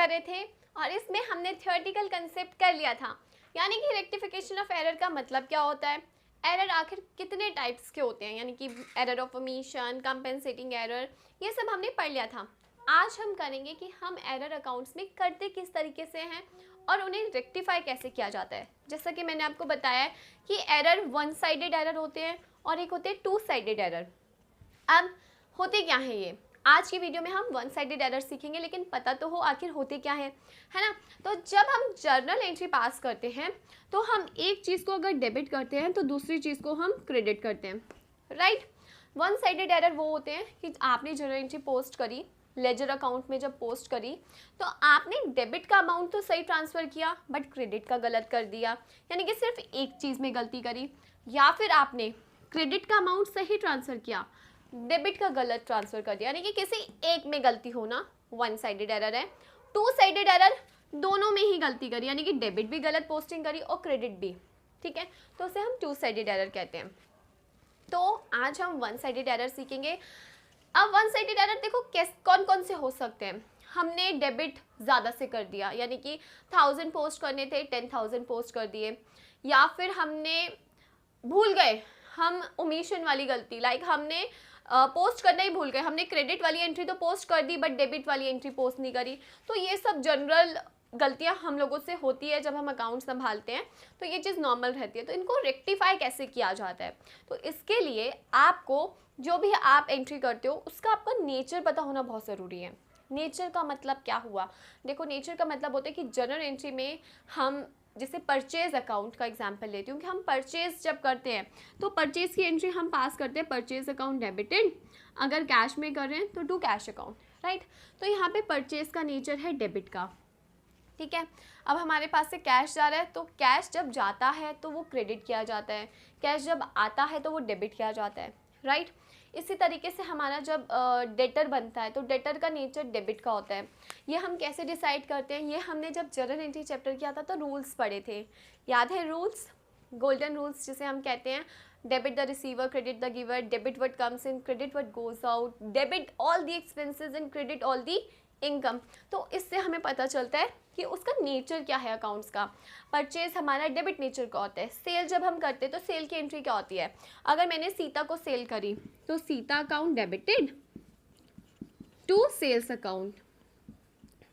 कर रहे थे और इसमें हमने थियोरेटिकल कंसेप्ट कर लिया था, यानी कि रेक्टिफिकेशन ऑफ एरर का मतलब क्या होता है, एरर आखिर कितने टाइप्स के होते हैं, यानी कि error of omission, compensating error, ये सब हमने पढ़ लिया था। आज हम करेंगे कि हम एरर अकाउंट्स में करते किस तरीके से हैं और उन्हें रेक्टिफाई कैसे किया जाता है। जैसा कि मैंने आपको बताया कि एरर वन साइडेड एरर होते हैं और एक होते हैं टू साइडेड एरर। अब होते क्या हैं ये, आज की वीडियो में हम वन साइडेड एरर सीखेंगे, लेकिन पता तो हो आखिर होते क्या है ना। तो जब हम जर्नल एंट्री पास करते हैं तो हम एक चीज़ को अगर डेबिट करते हैं तो दूसरी चीज़ को हम क्रेडिट करते हैं, राइट। वन साइडेड एरर वो होते हैं कि आपने जर्नल एंट्री पोस्ट करी, लेजर अकाउंट में जब पोस्ट करी तो आपने डेबिट का अमाउंट तो सही ट्रांसफ़र किया बट क्रेडिट का गलत कर दिया, यानी कि सिर्फ एक चीज़ में गलती करी, या फिर आपने क्रेडिट का अमाउंट सही ट्रांसफ़र किया, डेबिट का गलत ट्रांसफ़र कर दिया, यानी कि किसी एक में गलती होना वन साइडेड एरर है। टू साइडेड एरर दोनों में ही गलती करी, यानी कि डेबिट भी गलत पोस्टिंग करी और क्रेडिट भी, ठीक है, तो उसे हम टू साइडेड एरर कहते हैं। तो आज हम वन साइडेड एरर सीखेंगे। अब वन साइडेड एरर देखो कौन कौन से हो सकते हैं। हमने डेबिट ज़्यादा से कर दिया, यानी कि 1000 पोस्ट करने थे 10,000 पोस्ट कर दिए, या फिर हमने भूल गए, हम ओमिशन वाली गलती, लाइक हमने पोस्ट करना ही भूल गए, हमने क्रेडिट वाली एंट्री तो पोस्ट कर दी बट डेबिट वाली एंट्री पोस्ट नहीं करी। तो ये सब जनरल गलतियां हम लोगों से होती है जब हम अकाउंट संभालते हैं, तो ये चीज़ नॉर्मल रहती है। तो इनको रेक्टिफाई कैसे किया जाता है, तो इसके लिए आपको जो भी आप एंट्री करते हो उसका आपका नेचर पता होना बहुत ज़रूरी है। नेचर का मतलब क्या हुआ, देखो नेचर का मतलब होता है कि जर्नल एंट्री में हम जैसे परचेज अकाउंट का एग्जांपल लेती हूँ कि हम परचेज जब करते हैं तो परचेज की एंट्री हम पास करते हैं परचेज अकाउंट डेबिटेड, अगर कैश में कर रहे हैं तो टू कैश अकाउंट, राइट। तो यहाँ पे परचेज का नेचर है डेबिट का, ठीक है। अब हमारे पास से कैश जा रहा है तो कैश जब जाता है तो वो क्रेडिट किया जाता है, कैश जब आता है तो वो डेबिट किया जाता है, राइट। इसी तरीके से हमारा जब डेटर बनता है तो डेटर का नेचर डेबिट का होता है। ये हम कैसे डिसाइड करते हैं, ये हमने जब जर्नल एंट्री चैप्टर किया था तो रूल्स पढ़े थे, याद है रूल्स, गोल्डन रूल्स जिसे हम कहते हैं, debit the receiver, credit the giver, debit what comes in, credit what goes out, debit all the expenses and credit all the income. तो इससे हमें पता चलता है कि उसका नेचर क्या है अकाउंट्स का। परचेज हमारा डेबिट नेचर का होता है, सेल जब हम करते हैं तो सेल की एंट्री क्या होती है, अगर मैंने सीता को सेल करी तो Sita account debited to sales account,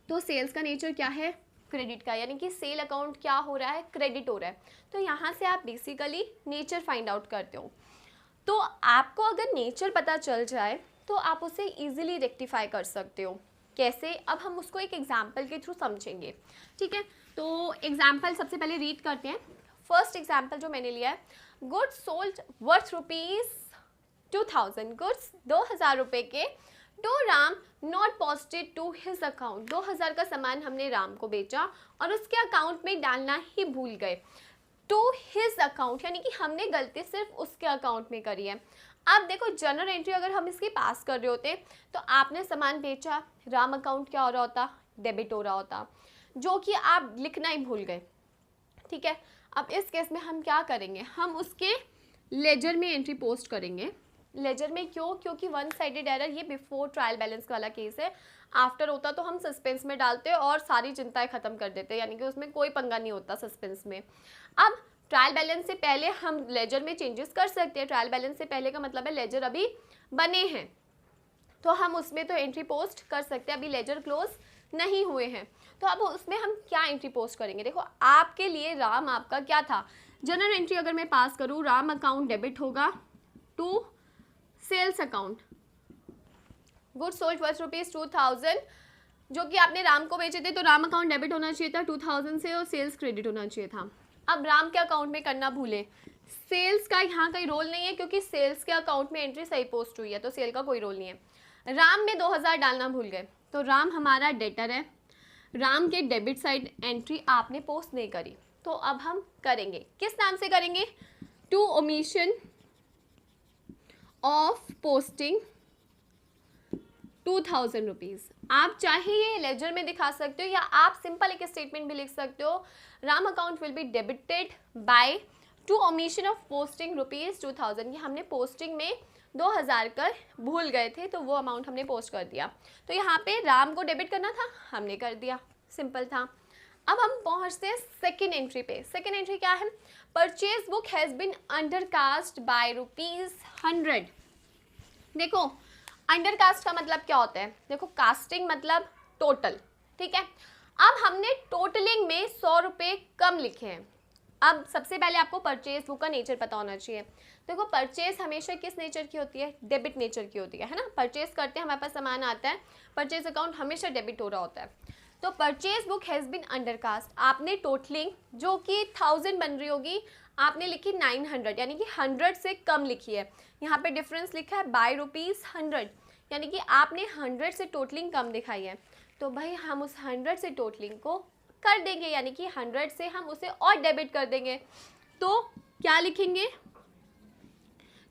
तो सेल्स का नेचर क्या है, क्रेडिट का, यानी कि सेल अकाउंट क्या हो रहा है, क्रेडिट हो रहा है। तो यहाँ से आप बेसिकली नेचर फाइंड आउट करते हो। तो आपको अगर नेचर पता चल जाए तो आप उसे ईजिली रेक्टिफाई कर सकते हो। कैसे, अब हम उसको एक एग्जाम्पल के थ्रू समझेंगे, ठीक है। तो एग्जाम्पल सबसे पहले रीड करते हैं। फर्स्ट एग्जाम्पल जो मैंने लिया है, गुड्स सोल्ड वर्थ ₹2000, गुड्स 2000 रुपये के to Ram not posted to his account, 2000 का सामान हमने राम को बेचा और उसके अकाउंट में डालना ही भूल गए, टू हिज अकाउंट, यानी कि हमने गलती सिर्फ उसके अकाउंट में करी है। अब देखो जर्नल एंट्री अगर हम इसकी पास कर रहे होते तो आपने सामान बेचा, राम अकाउंट क्या हो रहा होता, डेबिट हो रहा होता, जो कि आप लिखना ही भूल गए, ठीक है। अब इस केस में हम क्या करेंगे, हम उसके लेजर में एंट्री पोस्ट करेंगे। लेजर में क्यों, क्योंकि वन साइडेड एरर ये बिफोर ट्रायल बैलेंस वाला केस है, आफ्टर होता तो हम सस्पेंस में डालते और सारी चिंताएं खत्म कर देते, यानी कि उसमें कोई पंगा नहीं होता सस्पेंस में। अब ट्रायल बैलेंस से पहले हम लेजर में चेंजेस कर सकते हैं, ट्रायल बैलेंस से पहले का मतलब है लेजर अभी बने हैं तो हम उसमें तो एंट्री पोस्ट कर सकते हैं, अभी लेजर क्लोज नहीं हुए हैं। तो अब उसमें हम क्या एंट्री पोस्ट करेंगे, देखो आपके लिए राम आपका क्या था, जनरल एंट्री अगर मैं पास करूँ, राम अकाउंट डेबिट होगा to sales account, goods sold worth ₹2000, जो कि आपने राम को बेचे थे, तो राम अकाउंट डेबिट होना चाहिए था 2000 से और सेल्स क्रेडिट होना चाहिए था। अब राम के अकाउंट में करना भूले, सेल्स का यहाँ कोई रोल नहीं है क्योंकि सेल्स के अकाउंट में एंट्री सही पोस्ट हुई है तो सेल का कोई रोल नहीं है। राम में 2000 डालना भूल गए तो राम हमारा डेटर है, राम के डेबिट साइड एंट्री आपने पोस्ट नहीं करी, तो अब हम करेंगे, किस नाम से करेंगे, to omission of posting 2000 rupees. आप चाहे ये लेजर में दिखा सकते हो या आप सिंपल एक स्टेटमेंट भी लिख सकते हो, Ram account will be debited by two omission of posting ₹2000, ये हमने पोस्टिंग में 2000 कर भूल गए थे तो वो अमाउंट हमने पोस्ट कर दिया, तो यहाँ पे राम को डेबिट करना था हमने कर दिया, सिंपल था। अब हम पहुंचते हैं सेकेंड एंट्री पे। सेकेंड एंट्री क्या है? Purchase book has been undercast by ₹100। देखो अंडरकास्ट का मतलब क्या होता है? देखो कास्टिंग मतलब टोटल, ठीक है। अब हमने टोटलिंग में 100 रुपये कम लिखे हैं। अब सबसे पहले आपको परचेज बुक का नेचर पता होना चाहिए। देखो परचेज हमेशा किस नेचर की होती है? डेबिट नेचर की होती है ना। परचेज करते हैं, हमारे पास सामान आता है, परचेज अकाउंट हमेशा डेबिट हो रहा होता है। तो purchase book has been undercast, आपने टोटलिंग जो कि 1000 बन रही होगी, आपने लिखी 900, यानी कि 100 से कम लिखी है। यहाँ पे डिफरेंस लिखा है बाय ₹100, यानी कि आपने 100 से टोटलिंग कम दिखाई है। तो भाई हम उस 100 से टोटलिंग को कर देंगे, यानी कि 100 से हम उसे और डेबिट कर देंगे। तो क्या लिखेंगे?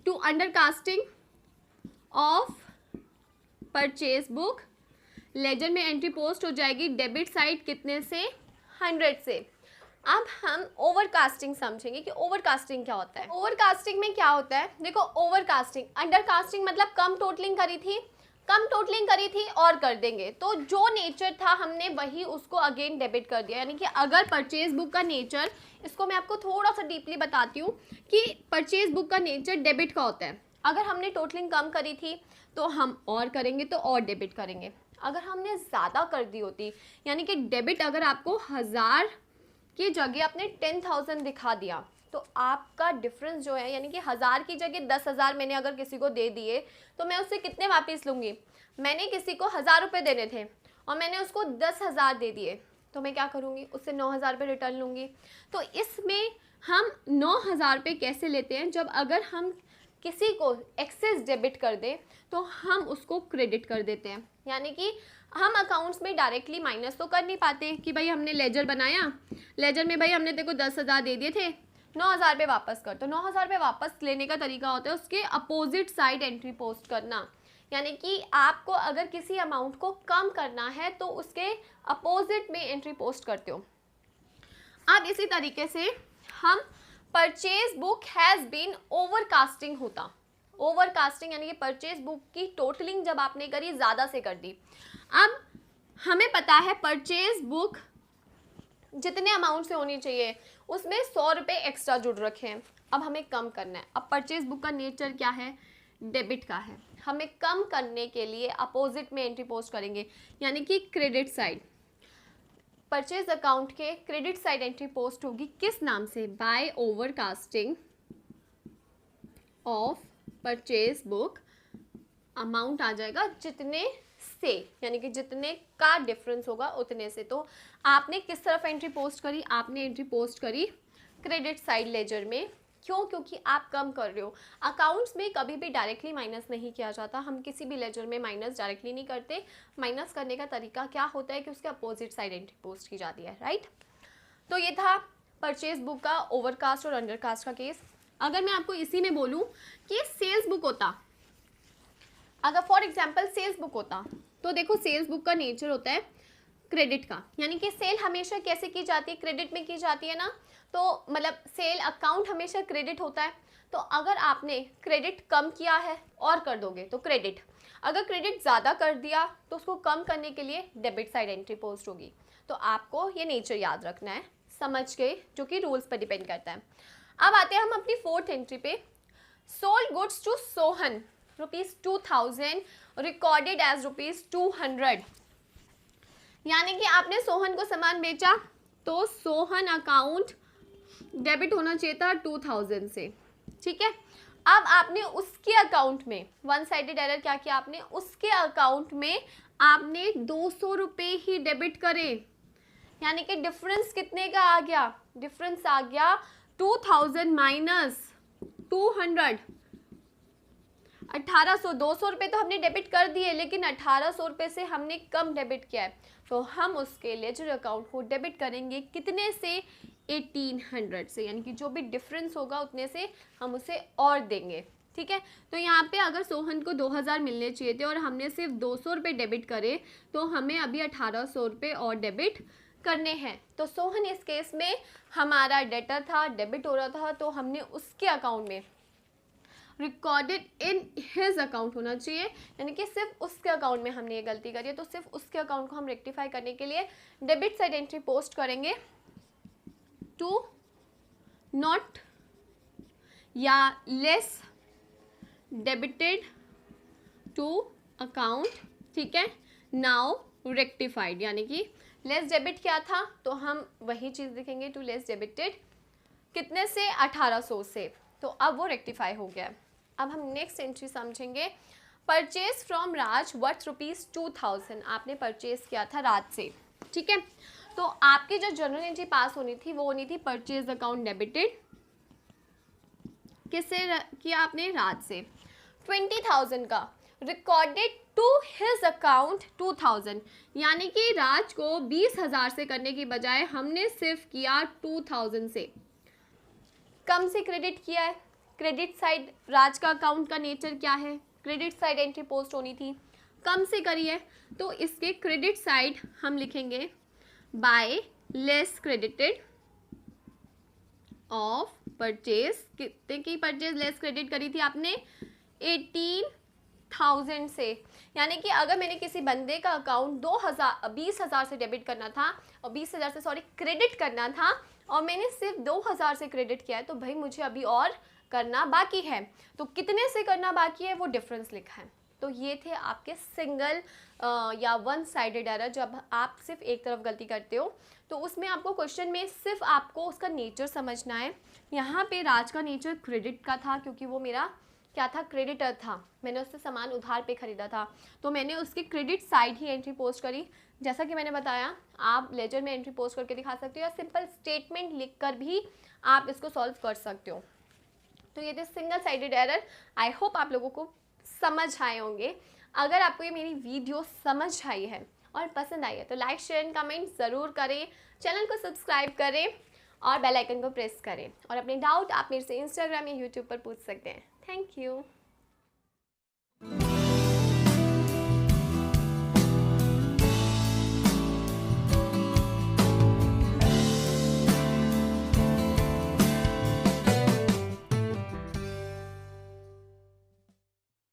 To undercasting of purchase book, ledger में एंट्री पोस्ट हो जाएगी डेबिट साइड कितने से? 100 से। अब हम ओवरकास्टिंग समझेंगे कि ओवरकास्टिंग क्या होता है। ओवरकास्टिंग में क्या होता है? देखो ओवरकास्टिंग, अंडरकास्टिंग मतलब कम टोटलिंग करी थी, कम टोटलिंग करी थी और कर देंगे। तो जो नेचर था हमने वही उसको अगेन डेबिट कर दिया। यानी कि अगर परचेज बुक का नेचर, इसको मैं आपको थोड़ा सा डीपली बताती हूँ कि परचेज बुक का नेचर डेबिट का होता है। अगर हमने टोटलिंग कम करी थी तो हम और करेंगे तो और डेबिट करेंगे। अगर हमने ज़्यादा कर दी होती, यानी कि डेबिट अगर आपको 1000 की जगह आपने 10,000 दिखा दिया, तो आपका डिफरेंस जो है, यानी कि 1000 की जगह 10,000 मैंने अगर किसी को दे दिए तो मैं उससे कितने वापस लूँगी? मैंने किसी को 1000 रुपये देने थे और मैंने उसको 10,000 दे दिए, तो मैं क्या करूँगी? उससे 9,000 रुपये रिटर्न लूँगी। तो इसमें हम 9,000 रुपये कैसे लेते हैं? जब अगर हम किसी को एक्सेस डेबिट कर दें तो हम उसको क्रेडिट कर देते हैं। यानी कि हम अकाउंट्स में डायरेक्टली माइनस तो कर नहीं पाते कि भाई हमने लेजर बनाया, लेजर में भाई हमने देखो 10,000 दे दिए थे, 9,000 रुपये वापस कर। तो 9,000 रुपये वापस लेने का तरीका होता है उसके अपोजिट साइड एंट्री पोस्ट करना। यानी कि आपको अगर किसी अमाउंट को कम करना है तो उसके अपोजिट में एंट्री पोस्ट करते हो। अब इसी तरीके से हम purchase book has been overcasting होता। ओवरकास्टिंग यानी कि परचेज बुक की टोटलिंग जब आपने करी ज़्यादा से कर दी। अब हमें पता है परचेज बुक जितने अमाउंट से होनी चाहिए उसमें 100 रुपये एक्स्ट्रा जुड़ रखे हैं। अब हमें कम करना है। अब परचेज बुक का नेचर क्या है? डेबिट का है। हमें कम करने के लिए अपोजिट में एंट्री पोस्ट करेंगे, यानी कि क्रेडिट साइड। परचेज अकाउंट के क्रेडिट साइड एंट्री पोस्ट होगी किस नाम से? By overcasting of purchase book. Amount आ जाएगा जितने से, यानी कि जितने का डिफरेंस होगा उतने से। तो आपने किस तरफ एंट्री पोस्ट करी? आपने एंट्री पोस्ट करी क्रेडिट साइड लेजर में। क्यों? क्योंकि आप कम कर रहे हो। अकाउंट्स में कभी भी डायरेक्टली माइनस नहीं किया जाता। हम किसी भी लेजर में माइनस डायरेक्टली नहीं करते। माइनस करने का तरीका क्या होता है कि उसके अपोजिट साइड एंट्री पोस्ट की जाती है, राइट। तो ये था परचेज बुक का ओवरकास्ट और अंडरकास्ट का केस। अगर मैं आपको इसी में बोलूँ कि सेल्स बुक होता, अगर फॉर एग्जाम्पल सेल्स बुक होता, तो देखो सेल्स बुक का नेचर होता है क्रेडिट का। यानी कि सेल हमेशा कैसे की जाती है? क्रेडिट में की जाती है ना। तो मतलब सेल अकाउंट हमेशा क्रेडिट होता है। तो अगर आपने क्रेडिट कम किया है और कर दोगे तो क्रेडिट, अगर क्रेडिट ज़्यादा कर दिया तो उसको कम करने के लिए डेबिट साइड एंट्री पोस्ट होगी। तो आपको ये नेचर याद रखना है, समझ गए, जो कि रूल्स पर डिपेंड करता है। अब आते हैं हम अपनी फोर्थ एंट्री पे। Sold goods to Sohan ₹2000 recorded as ₹200। यानी कि आपने सोहन को सामान बेचा तो सोहन अकाउंट डेबिट होना चाहिए था 2000 से, ठीक है। अब आपने उसके अकाउंट में वन साइडेड एरर क्या किया? आपने उसके अकाउंट में आपने 200 रुपये ही डेबिट करे। यानी कि डिफरेंस कितने का आ गया? डिफरेंस आ गया 2000 माइनस 200, 1800। 200 रुपये तो हमने डेबिट कर दिए, लेकिन 1800 रुपये से हमने कम डेबिट किया है। तो हम उसके लेजर अकाउंट को डेबिट करेंगे कितने से? 1800 से। यानी कि जो भी डिफरेंस होगा उतने से हम उसे और देंगे, ठीक है। तो यहाँ पे अगर सोहन को 2000 मिलने चाहिए थे और हमने सिर्फ 200 रुपये डेबिट करे, तो हमें अभी 1800 रुपये और डेबिट करने हैं। तो सोहन इस केस में हमारा डेटर था, डेबिट हो रहा था, तो हमने उसके अकाउंट में रिकॉर्डेड इन हिज अकाउंट होना चाहिए, यानी कि सिर्फ उसके अकाउंट में हमने ये गलती करी है, तो सिर्फ उसके अकाउंट को हम रेक्टिफाई करने के लिए डेबिट साइड एंट्री पोस्ट करेंगे टू नॉट या लेस डेबिटेड टू अकाउंट, ठीक है। नाउ रेक्टिफाइड, यानी कि लेस डेबिट क्या था, तो हम वही चीज़ लिखेंगे टू लेस डेबिटेड कितने से 1800 से, तो अब वो रेक्टिफाई हो गया। अब हम नेक्स्ट एंट्री समझेंगे, परचेज फ्रॉम राज वर्थ ₹2000, आपने परचेज किया था राज से, ठीक है। तो आपकी जो जर्नल एंट्री पास होनी थी वो होनी थी परचेज अकाउंट डेबिटेड, किससे किया आपने, राज से। 20,000 का रिकॉर्डेड टू हिज अकाउंट 2000, यानी कि राज को 20,000 से करने की बजाय हमने सिर्फ किया 2000 से, कम से क्रेडिट किया है। क्रेडिट साइड राज का अकाउंट का नेचर क्या है, क्रेडिट साइड एंट्री पोस्ट होनी थी, कम से करी है, तो इसके क्रेडिट साइड हम लिखेंगे by less credited of purchase. कितने की परचेज लेस क्रेडिट करी थी आपने, 18,000 से, यानी कि अगर मैंने किसी बंदे का अकाउंट 20,000 से डेबिट करना था और 20,000 से क्रेडिट करना था और मैंने सिर्फ 2,000 से क्रेडिट किया है, तो भाई मुझे अभी और करना बाकी है। तो कितने से करना बाकी है वो डिफरेंस लिखा है। तो ये थे आपके सिंगल या वन साइडेड एरर। जब आप सिर्फ एक तरफ गलती करते हो तो उसमें आपको क्वेश्चन में सिर्फ आपको उसका नेचर समझना है। यहाँ पे राज का नेचर क्रेडिट का था, क्योंकि वो मेरा क्या था, क्रेडिटर था, मैंने उससे सामान उधार पे खरीदा था, तो मैंने उसकी क्रेडिट साइड ही एंट्री पोस्ट करी। जैसा कि मैंने बताया, आप लेजर में एंट्री पोस्ट करके दिखा सकते हो या सिंपल स्टेटमेंट लिखकर भी आप इसको सॉल्व कर सकते हो। तो ये थे single sided error. I hope आप लोगों को समझ आए होंगे। अगर आपको ये मेरी वीडियो समझ आई है और पसंद आई है तो लाइक शेयर एंड कमेंट ज़रूर करें, चैनल को सब्सक्राइब करें और बेल आइकन को प्रेस करें। और अपने डाउट आप मेरे से इंस्टाग्राम या यूट्यूब पर पूछ सकते हैं। Thank you.